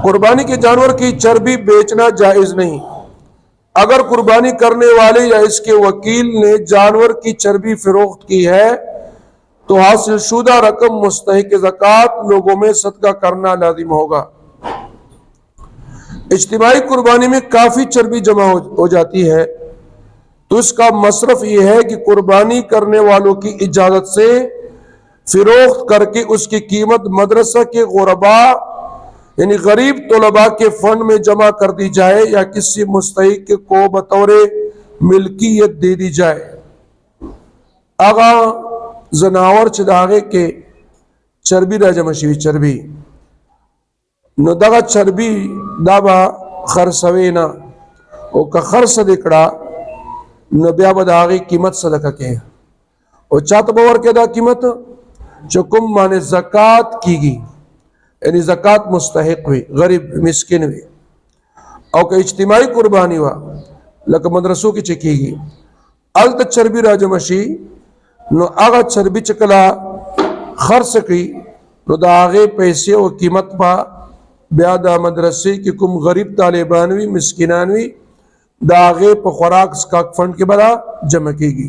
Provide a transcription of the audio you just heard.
قربانی کے جانور کی چربی بیچنا جائز نہیں۔ اگر قربانی کرنے والے یا اس کے وکیل نے جانور کی چربی فروخت کی ہے تو حاصل شدہ رقم مستحق زکوٰۃ لوگوں میں صدقہ کرنا لازم ہوگا۔ اجتماعی قربانی میں کافی چربی جمع ہو جاتی ہے تو اس کا مصرف یہ ہے کہ قربانی کرنے والوں کی اجازت سے فروخت کر کے اس کی قیمت مدرسہ کے غرباء یعنی غریب طلباء کے فنڈ میں جمع کر دی جائے یا کسی مستحق کو بطور ملکیت دے دی جائے۔ آغا زناور چداغے کے چربی راجم شوی چربی نو دغه چربی دا با خرڅوي نه او که خرڅ دکړه نو بیا به د هغې قیمت صدقه کې او چاته به ورکې دا قیمت چې کوم باندې زکات کیږي یعنی زکات مستحق وي غریب مسکین وي او که اجتماعي قربانی وا لکه مدرسو کې چې کیږي هلته چربی راجمع شي نو هغه چربی چې کله خرڅ کړي نو د هغې پیسې او قیمت به بیا د مدرسې کې کوم غریب طالبان وي مسکینان وي د هغې په خوراک سکاک فنډ کې به جمع کیږي۔